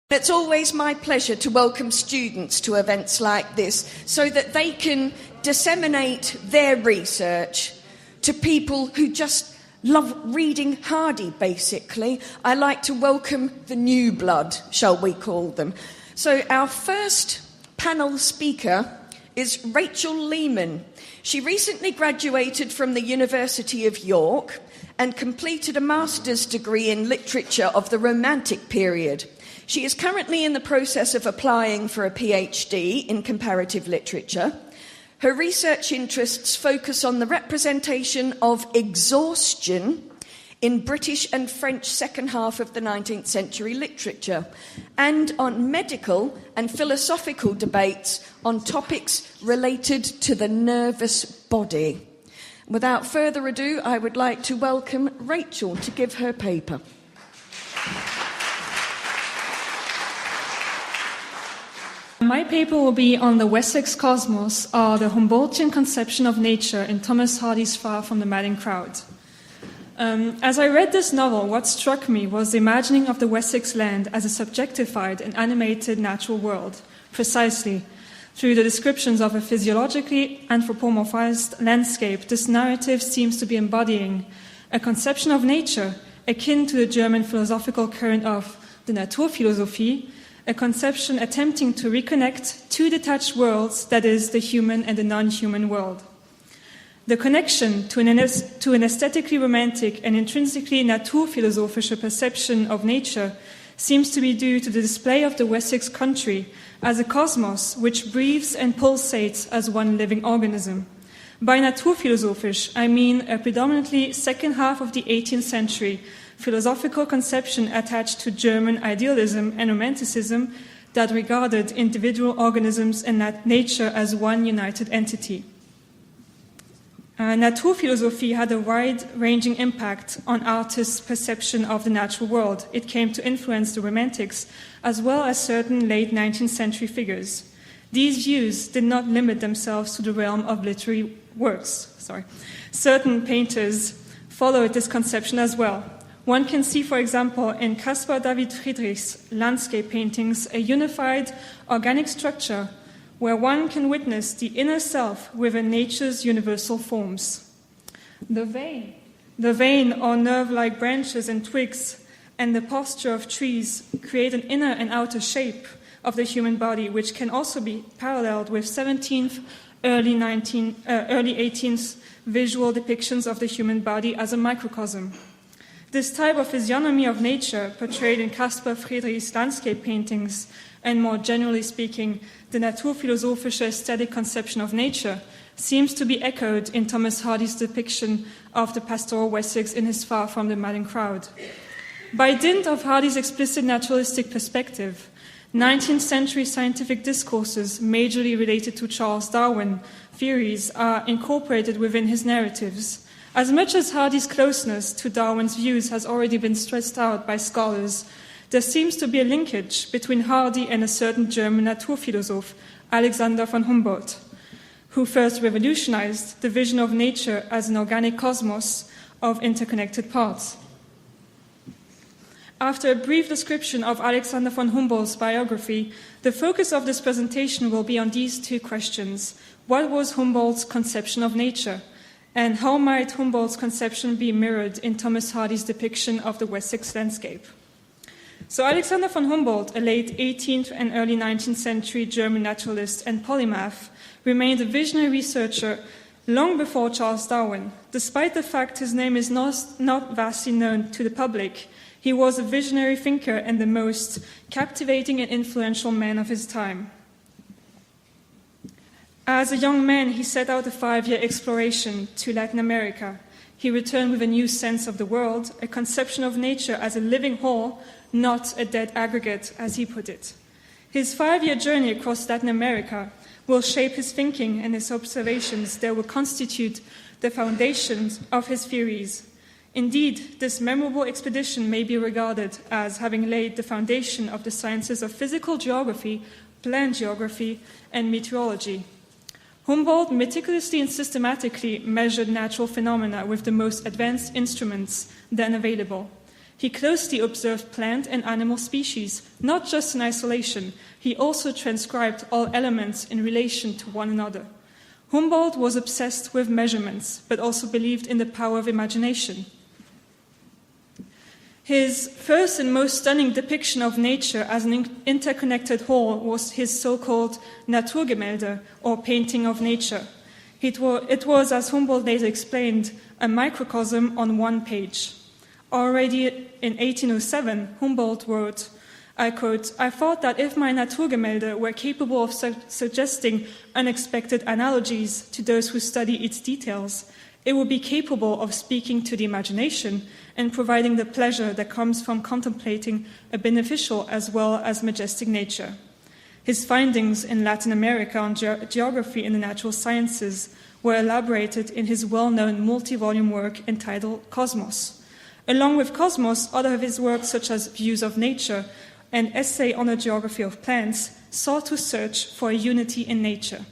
It's always my pleasure to welcome students to events like this so that they can disseminate their research to people who just love reading Hardy, basically. I like to welcome the new blood, shall we call them. So our first panel speaker is Rachel Lehmann. She recently graduated from the University of York and completed a master's degree in literature of the Romantic period. She is currently in the process of applying for a PhD in comparative literature. Her research interests focus on the representation of exhaustion in British and French second half of the 19th century literature, and on medical and philosophical debates on topics related to the nervous body. Without further ado, I would like to welcome Rachel to give her paper. My paper will be on the Wessex Cosmos, or the Humboldtian conception of nature in Thomas Hardy's Far from the Madding Crowd. As I read this novel, what struck me was the imagining of the Wessex land as a subjectified and animated natural world. Precisely. Through the descriptions of a physiologically anthropomorphized landscape, this narrative seems to be embodying a conception of nature akin to the German philosophical current of the Naturphilosophie, a conception attempting to reconnect two detached worlds, that is, the human and the non-human world. The connection to an aesthetically romantic and intrinsically naturphilosophische perception of nature seems to be due to the display of the Wessex country as a cosmos which breathes and pulsates as one living organism. By naturphilosophisch, I mean a predominantly second half of the 18th century philosophical conception attached to German idealism and romanticism that regarded individual organisms and nature as one united entity. Naturphilosophie had a wide-ranging impact on artists' perception of the natural world. It came to influence the Romantics as well as certain late 19th century figures. These views did not limit themselves to the realm of literary works. Certain painters followed this conception as well. One can see, for example, in Caspar David Friedrich's landscape paintings, a unified organic structure where one can witness the inner self within nature's universal forms. The vein or nerve-like branches and twigs and the posture of trees create an inner and outer shape of the human body, which can also be paralleled with 17th, early 18th visual depictions of the human body as a microcosm. This type of physiognomy of nature, portrayed in Caspar Friedrich's landscape paintings, and more generally speaking, the naturphilosophische aesthetic conception of nature, seems to be echoed in Thomas Hardy's depiction of the pastoral Wessex in his Far from the Madding Crowd. By dint of Hardy's explicit naturalistic perspective, 19th century scientific discourses majorly related to Charles Darwin theories are incorporated within his narratives. As much as Hardy's closeness to Darwin's views has already been stressed out by scholars, there seems to be a linkage between Hardy and a certain German Naturphilosoph, Alexander von Humboldt, who first revolutionized the vision of nature as an organic cosmos of interconnected parts. After a brief description of Alexander von Humboldt's biography, the focus of this presentation will be on these two questions. What was Humboldt's conception of nature? And how might Humboldt's conception be mirrored in Thomas Hardy's depiction of the Wessex landscape? So Alexander von Humboldt, a late 18th and early 19th century German naturalist and polymath, remained a visionary researcher long before Charles Darwin. Despite the fact his name is not vastly known to the public, he was a visionary thinker and the most captivating and influential man of his time. As a young man, he set out a 5-year exploration to Latin America. He returned with a new sense of the world, a conception of nature as a living whole, not a dead aggregate, as he put it. His 5-year journey across Latin America will shape his thinking and his observations that will constitute the foundations of his theories. Indeed, this memorable expedition may be regarded as having laid the foundation of the sciences of physical geography, plant geography, and meteorology. Humboldt meticulously and systematically measured natural phenomena with the most advanced instruments then available. He closely observed plant and animal species, not just in isolation. He also transcribed all elements in relation to one another. Humboldt was obsessed with measurements, but also believed in the power of imagination. His first and most stunning depiction of nature as an interconnected whole was his so-called Naturgemälde, or painting of nature. It was, as Humboldt later explained, a microcosm on one page. Already in 1807, Humboldt wrote, I quote, "I thought that if my Naturgemälde were capable of suggesting unexpected analogies to those who study its details, it would be capable of speaking to the imagination and providing the pleasure that comes from contemplating a beneficial as well as majestic nature." His findings in Latin America on geography and the natural sciences were elaborated in his well-known multi-volume work entitled Cosmos. Along with Cosmos, other of his works, such as Views of Nature and Essay on the Geography of Plants, sought to search for a unity in nature.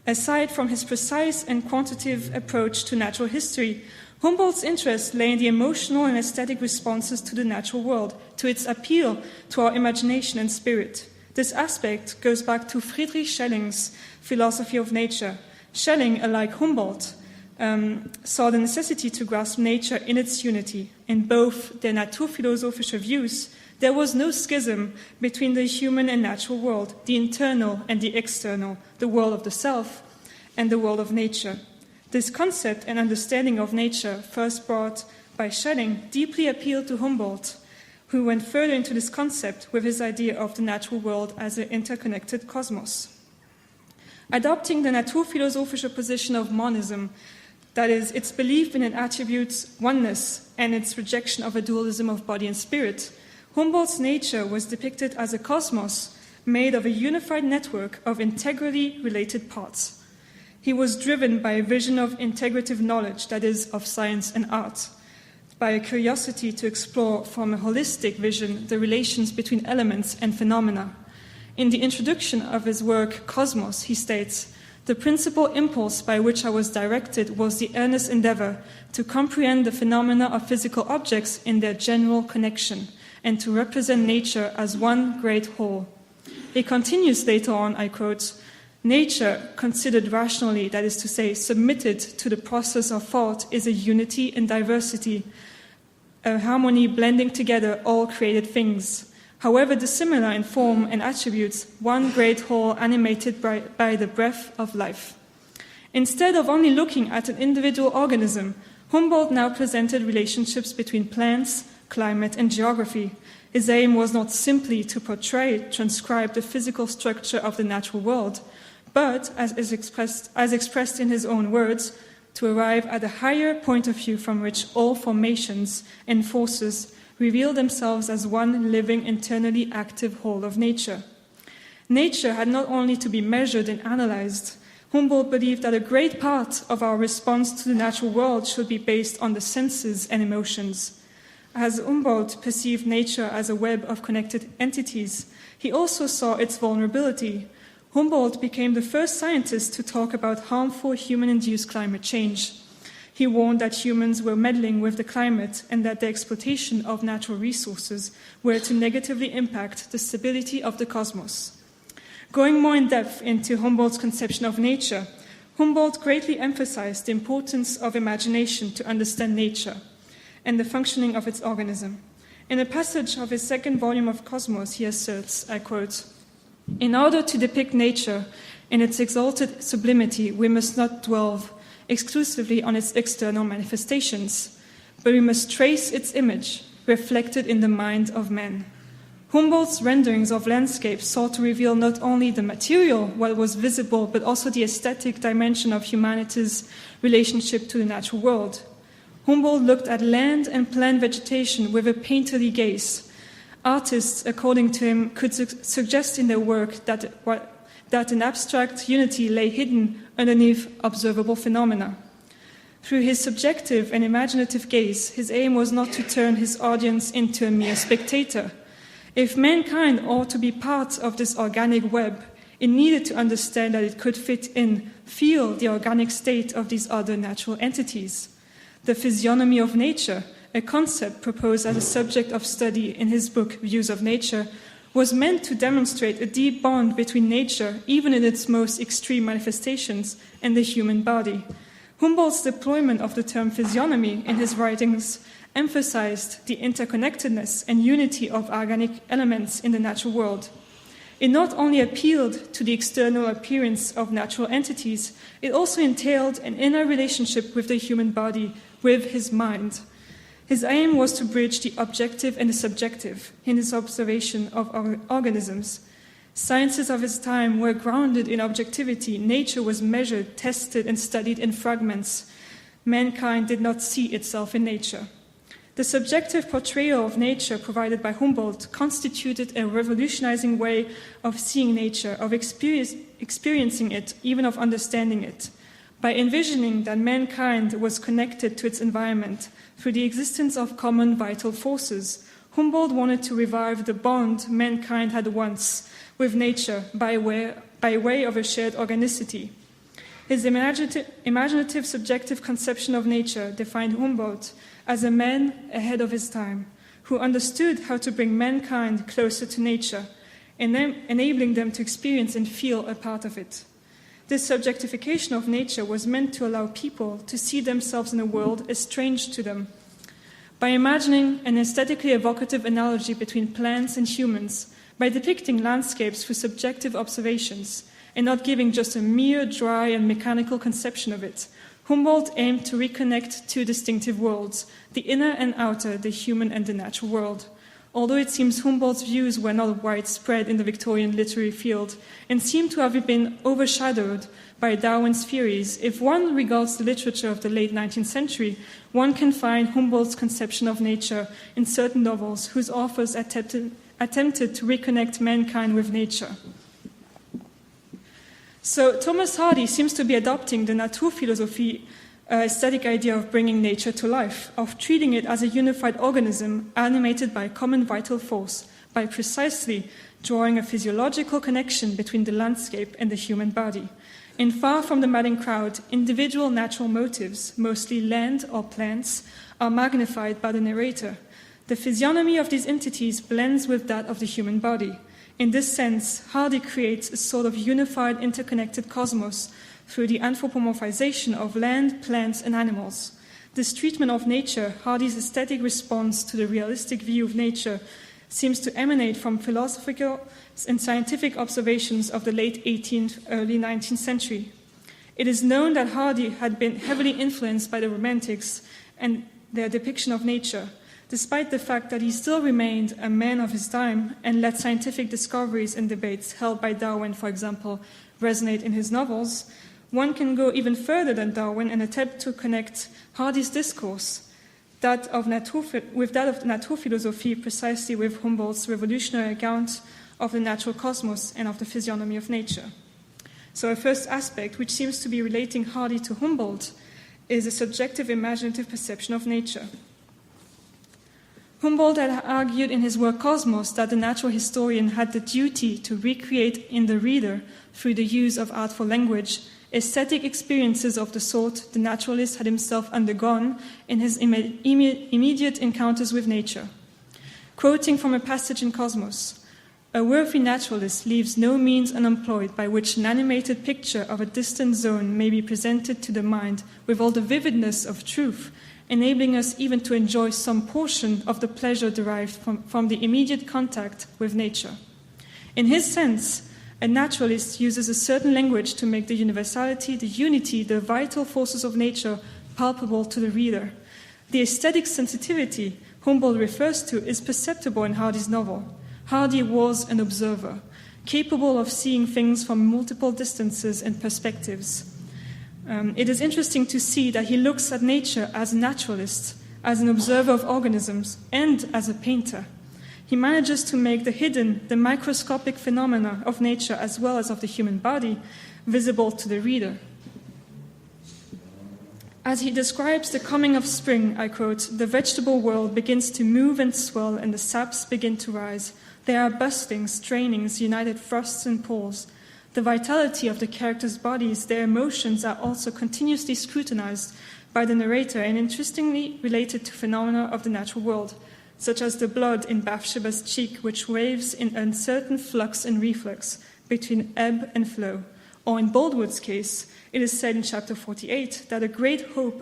Aside from his precise and quantitative approach to natural history, Humboldt's interest lay in the emotional and aesthetic responses to the natural world, to its appeal to our imagination and spirit. This aspect goes back to Friedrich Schelling's philosophy of nature. Schelling, like Humboldt, saw the necessity to grasp nature in its unity. In both their naturphilosophische views, there was no schism between the human and natural world, the internal and the external, the world of the self and the world of nature. This concept and understanding of nature, first brought by Schelling, deeply appealed to Humboldt, who went further into this concept with his idea of the natural world as an interconnected cosmos. Adopting the naturphilosophische position of monism, that is, its belief in an attribute's oneness and its rejection of a dualism of body and spirit, Humboldt's nature was depicted as a cosmos made of a unified network of integrally related parts. He was driven by a vision of integrative knowledge, that is, of science and art, by a curiosity to explore from a holistic vision the relations between elements and phenomena. In the introduction of his work, Cosmos, he states, "The principal impulse by which I was directed was the earnest endeavor to comprehend the phenomena of physical objects in their general connection, and to represent nature as one great whole." He continues later on, I quote, "Nature, considered rationally, that is to say, submitted to the process of thought, is a unity in diversity, a harmony blending together all created things. However dissimilar in form and attributes, one great whole animated by the breath of life." Instead of only looking at an individual organism, Humboldt now presented relationships between plants, climate, and geography. His aim was not simply to transcribe the physical structure of the natural world, but, as expressed in his own words, to arrive at a higher point of view from which all formations and forces reveal themselves as one living, internally active whole of nature. Nature had not only to be measured and analyzed. Humboldt believed that a great part of our response to the natural world should be based on the senses and emotions. As Humboldt perceived nature as a web of connected entities, he also saw its vulnerability. Humboldt became the first scientist to talk about harmful human-induced climate change. He warned that humans were meddling with the climate and that the exploitation of natural resources were to negatively impact the stability of the cosmos. Going more in depth into Humboldt's conception of nature, Humboldt greatly emphasized the importance of imagination to understand nature and the functioning of its organism. In a passage of his second volume of Cosmos, he asserts, I quote, "In order to depict nature in its exalted sublimity, we must not dwell exclusively on its external manifestations, but we must trace its image reflected in the mind of man." Humboldt's renderings of landscapes sought to reveal not only the material, what was visible, but also the aesthetic dimension of humanity's relationship to the natural world. Humboldt looked at land and plant vegetation with a painterly gaze. Artists, according to him, could suggest in their work that an abstract unity lay hidden underneath observable phenomena. Through his subjective and imaginative gaze, his aim was not to turn his audience into a mere spectator. If mankind ought to be part of this organic web, it needed to understand that it could fit in, feel the organic state of these other natural entities. The Physiognomy of Nature, a concept proposed as a subject of study in his book Views of Nature, was meant to demonstrate a deep bond between nature, even in its most extreme manifestations, and the human body. Humboldt's deployment of the term physiognomy in his writings emphasized the interconnectedness and unity of organic elements in the natural world. It not only appealed to the external appearance of natural entities, it also entailed an inner relationship with the human body, with his mind. His aim was to bridge the objective and the subjective in his observation of organisms. Sciences of his time were grounded in objectivity. Nature was measured, tested, and studied in fragments. Mankind did not see itself in nature. The subjective portrayal of nature provided by Humboldt constituted a revolutionizing way of seeing nature, of experiencing it, even of understanding it. By envisioning that mankind was connected to its environment through the existence of common vital forces, Humboldt wanted to revive the bond mankind had once with nature by way of a shared organicity. His imaginative subjective conception of nature defined Humboldt as a man ahead of his time, who understood how to bring mankind closer to nature, enabling them to experience and feel a part of it. This subjectification of nature was meant to allow people to see themselves in a world estranged to them. By imagining an aesthetically evocative analogy between plants and humans, by depicting landscapes through subjective observations, and not giving just a mere dry and mechanical conception of it, Humboldt aimed to reconnect two distinctive worlds, the inner and outer, the human and the natural world. Although it seems Humboldt's views were not widespread in the Victorian literary field and seem to have been overshadowed by Darwin's theories, if one regards the literature of the late 19th century, one can find Humboldt's conception of nature in certain novels whose authors attempted to reconnect mankind with nature. So Thomas Hardy seems to be adopting the Naturphilosophie aesthetic idea of bringing nature to life, of treating it as a unified organism animated by a common vital force, by precisely drawing a physiological connection between the landscape and the human body. And far from the madding crowd, individual natural motives, mostly land or plants, are magnified by the narrator. The physiognomy of these entities blends with that of the human body. In this sense, Hardy creates a sort of unified, interconnected cosmos through the anthropomorphization of land, plants, and animals. This treatment of nature, Hardy's aesthetic response to the realistic view of nature, seems to emanate from philosophical and scientific observations of the late 18th, early 19th century. It is known that Hardy had been heavily influenced by the Romantics and their depiction of nature, despite the fact that he still remained a man of his time and let scientific discoveries and debates held by Darwin, for example, resonate in his novels. One can go even further than Darwin and attempt to connect Hardy's discourse with that of Naturphilosophie precisely with Humboldt's revolutionary account of the natural cosmos and of the physiognomy of nature. So a first aspect, which seems to be relating Hardy to Humboldt, is a subjective imaginative perception of nature. Humboldt had argued in his work Cosmos that the natural historian had the duty to recreate in the reader, through the use of artful language, aesthetic experiences of the sort the naturalist had himself undergone in his immediate encounters with nature. Quoting from a passage in Cosmos, "A worthy naturalist leaves no means unemployed by which an animated picture of a distant zone may be presented to the mind with all the vividness of truth, enabling us even to enjoy some portion of the pleasure derived from the immediate contact with nature." In his sense, a naturalist uses a certain language to make the universality, the unity, the vital forces of nature palpable to the reader. The aesthetic sensitivity Humboldt refers to is perceptible in Hardy's novel. Hardy was an observer, capable of seeing things from multiple distances and perspectives. It is interesting to see that he looks at nature as a naturalist, as an observer of organisms, and as a painter. He manages to make the hidden, the microscopic phenomena of nature as well as of the human body visible to the reader. As he describes the coming of spring, I quote, "The vegetable world begins to move and swell and the saps begin to rise. There are bustlings, strainings, united thrusts and pulls. The vitality of the characters' bodies, their emotions are also continuously scrutinized by the narrator and interestingly related to phenomena of the natural world, such as the blood in Bathsheba's cheek, which waves in uncertain flux and reflux between ebb and flow. Or in Boldwood's case, it is said in chapter 48 that a great hope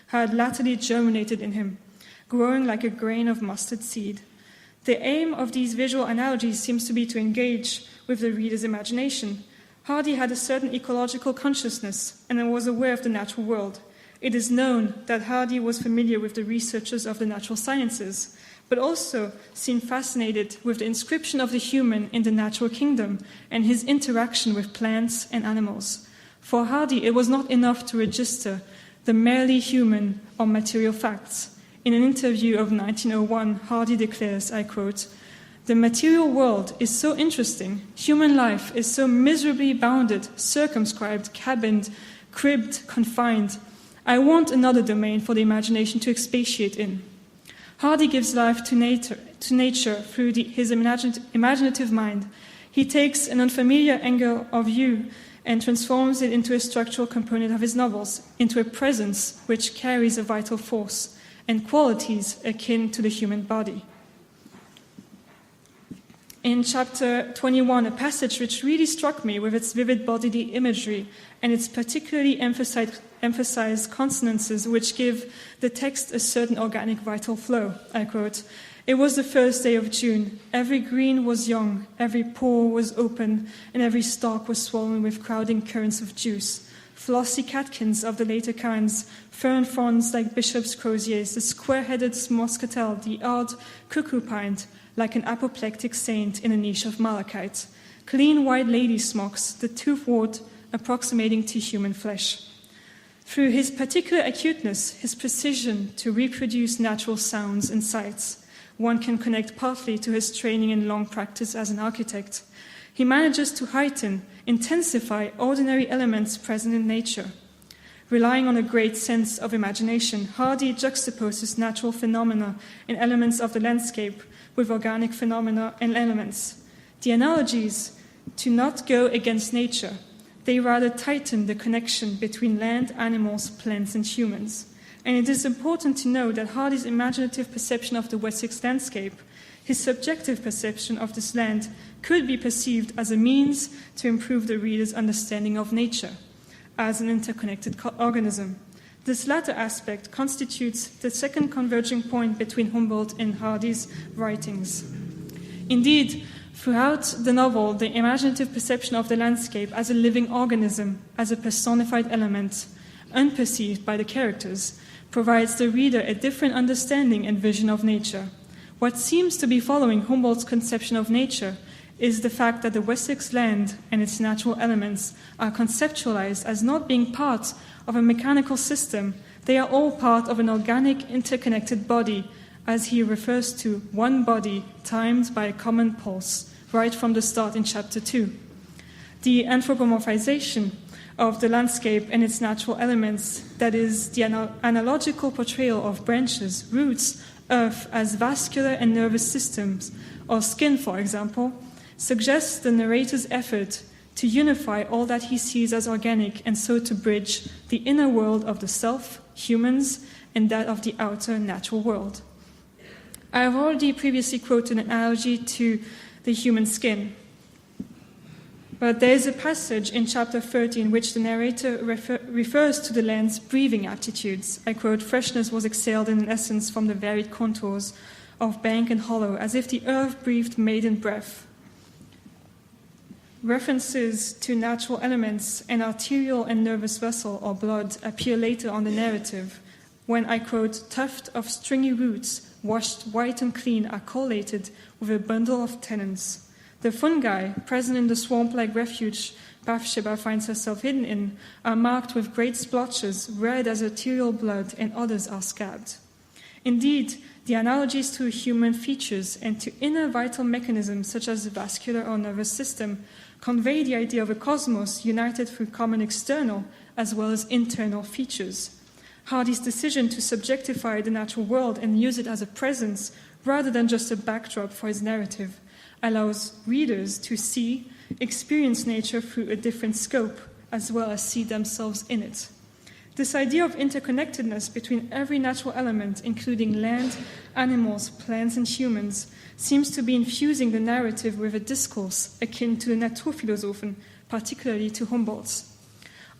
had latterly germinated in him, growing like a grain of mustard seed. The aim of these visual analogies seems to be to engage with the reader's imagination. Hardy had a certain ecological consciousness and was aware of the natural world. It is known that Hardy was familiar with the researches of the natural sciences, but also seemed fascinated with the inscription of the human in the natural kingdom and his interaction with plants and animals. For Hardy, it was not enough to register the merely human or material facts. In an interview of 1901, Hardy declares, I quote, "The material world is so interesting. Human life is so miserably bounded, circumscribed, cabined, cribbed, confined. I want another domain for the imagination to expatiate in." Hardy gives life to nature through his imaginative mind. He takes an unfamiliar angle of view and transforms it into a structural component of his novels, into a presence which carries a vital force and qualities akin to the human body. In chapter 21, a passage which really struck me with its vivid bodily imagery and its particularly emphasized consonances which give the text a certain organic vital flow. I quote, "It was the first day of June. Every green was young, every pore was open, and every stalk was swollen with crowding currents of juice. Flossy catkins of the later kinds, fern fronds like bishop's croziers, the square-headed muscatel, the odd cuckoo pine, like an apoplectic saint in a niche of malachite, clean white lady smocks, the toothwort approximating to human flesh." Through his particular acuteness, his precision to reproduce natural sounds and sights, one can connect partly to his training and long practice as an architect. He manages to heighten, intensify ordinary elements present in nature. Relying on a great sense of imagination, Hardy juxtaposes natural phenomena and elements of the landscape with organic phenomena and elements. The analogies do not go against nature. They rather tighten the connection between land, animals, plants, and humans. And it is important to note that Hardy's imaginative perception of the Wessex landscape, his subjective perception of this land, could be perceived as a means to improve the reader's understanding of nature as an interconnected organism. This latter aspect constitutes the second converging point between Humboldt and Hardy's writings. Indeed, throughout the novel, the imaginative perception of the landscape as a living organism, as a personified element, unperceived by the characters, provides the reader a different understanding and vision of nature. What seems to be following Humboldt's conception of nature is the fact that the Wessex land and its natural elements are conceptualized as not being part of a mechanical system. They are all part of an organic, interconnected body, as he refers to one body timed by a common pulse, right from the start in chapter 2. The anthropomorphization of the landscape and its natural elements, that is, the analogical portrayal of branches, roots, earth as vascular and nervous systems, or skin, for example, suggests the narrator's effort to unify all that he sees as organic and so to bridge the inner world of the self, humans, and that of the outer natural world. I have already previously quoted an analogy to the human skin, but there is a passage in chapter 30 in which the narrator refers to the land's breathing aptitudes. I quote, "Freshness was exhaled in an essence from the varied contours of bank and hollow, as if the earth breathed maiden breath." References to natural elements and arterial and nervous vessel or blood appear later on the narrative, when, I quote, "tuft of stringy roots, washed white and clean, are collated with a bundle of tenons. The fungi present in the swamp-like refuge Bathsheba finds herself hidden in are marked with great splotches, red as arterial blood, and others are scabbed." Indeed, the analogies to human features and to inner vital mechanisms such as the vascular or nervous system convey the idea of a cosmos united through common external as well as internal features. Hardy's decision to subjectify the natural world and use it as a presence rather than just a backdrop for his narrative allows readers to see, experience nature through a different scope, as well as see themselves in it. This idea of interconnectedness between every natural element, including land, animals, plants, and humans, seems to be infusing the narrative with a discourse akin to the Naturphilosophen, particularly to Humboldt's.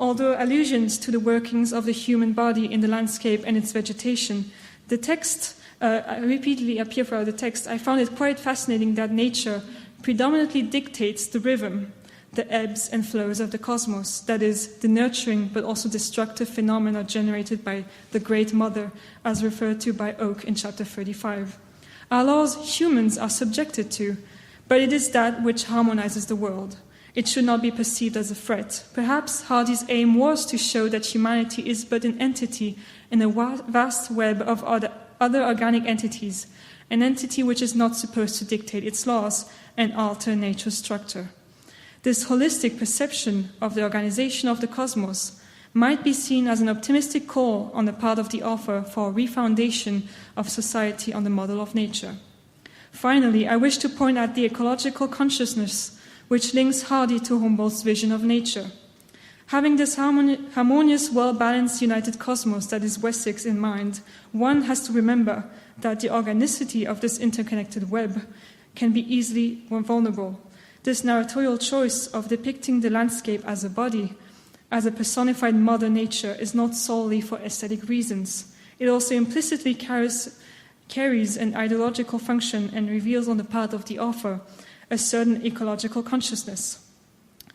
Although allusions to the workings of the human body in the landscape and its vegetation, the text repeatedly appear throughout the text, I found it quite fascinating that nature predominantly dictates the rhythm, the ebbs and flows of the cosmos, that is, the nurturing but also destructive phenomena generated by the Great Mother, as referred to by Oak in chapter 35. Our laws humans are subjected to, but it is that which harmonizes the world. It should not be perceived as a threat. Perhaps Hardy's aim was to show that humanity is but an entity in a vast web of other organic entities, an entity which is not supposed to dictate its laws and alter nature's structure. This holistic perception of the organization of the cosmos might be seen as an optimistic call on the part of the author for a refoundation of society on the model of nature. Finally, I wish to point out the ecological consciousness which links Hardy to Humboldt's vision of nature. Having this harmonious, well-balanced, united cosmos that is Wessex in mind, one has to remember that the organicity of this interconnected web can be easily vulnerable. This narratorial choice of depicting the landscape as a body, as a personified mother nature, is not solely for aesthetic reasons. It also implicitly carries an ideological function and reveals on the part of the author a certain ecological consciousness.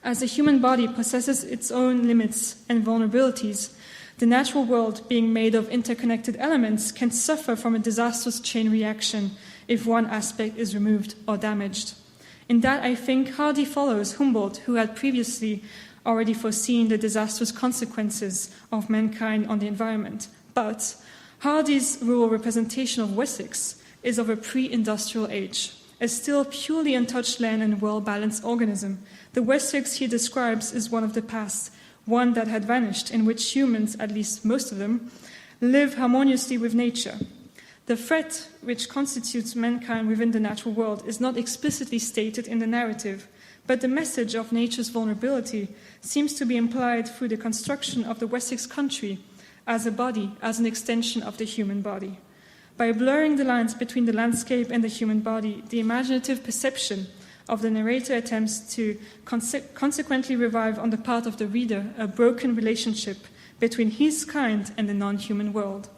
As the human body possesses its own limits and vulnerabilities, the natural world, being made of interconnected elements, can suffer from a disastrous chain reaction if one aspect is removed or damaged. In that, I think Hardy follows Humboldt, who had previously already foreseen the disastrous consequences of mankind on the environment. But Hardy's rural representation of Wessex is of a pre-industrial age, a still purely untouched land and well-balanced organism. The Wessex he describes is one of the past, one that had vanished, in which humans, at least most of them, live harmoniously with nature. The threat which constitutes mankind within the natural world is not explicitly stated in the narrative, but the message of nature's vulnerability seems to be implied through the construction of the Wessex country as a body, as an extension of the human body. By blurring the lines between the landscape and the human body, the imaginative perception of the narrator attempts to consequently revive on the part of the reader a broken relationship between his kind and the non-human world.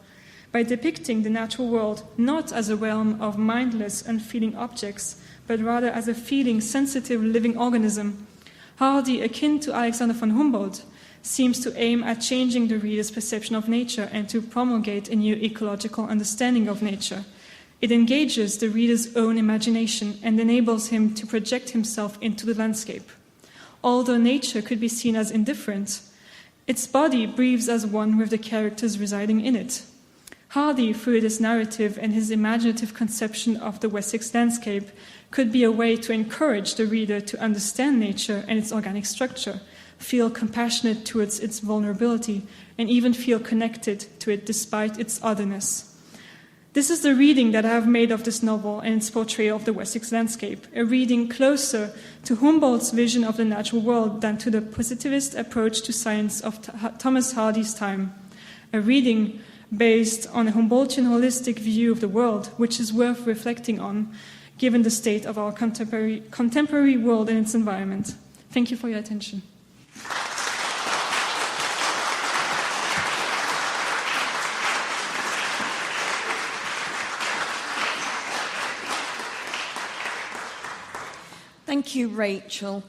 By depicting the natural world not as a realm of mindless, unfeeling objects, but rather as a feeling, sensitive, living organism, Hardy, akin to Alexander von Humboldt, seems to aim at changing the reader's perception of nature and to promulgate a new ecological understanding of nature. It engages the reader's own imagination and enables him to project himself into the landscape. Although nature could be seen as indifferent, its body breathes as one with the characters residing in it. Hardy, through this narrative and his imaginative conception of the Wessex landscape, could be a way to encourage the reader to understand nature and its organic structure, feel compassionate towards its vulnerability, and even feel connected to it despite its otherness. This is the reading that I have made of this novel and its portrayal of the Wessex landscape, a reading closer to Humboldt's vision of the natural world than to the positivist approach to science of Thomas Hardy's time, a reading based on a Humboldtian holistic view of the world, which is worth reflecting on, given the state of our contemporary world and its environment. Thank you for your attention. Thank you, Rachel.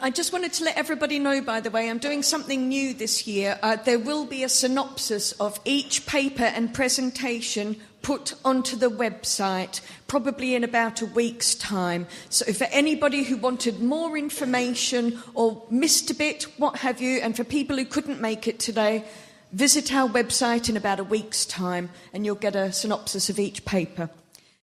I just wanted to let everybody know, by the way, I'm doing something new this year. There will be a synopsis of each paper and presentation put onto the website, probably in about a week's time. So for anybody who wanted more information or missed a bit, what have you, and for people who couldn't make it today, visit our website in about a week's time and you'll get a synopsis of each paper.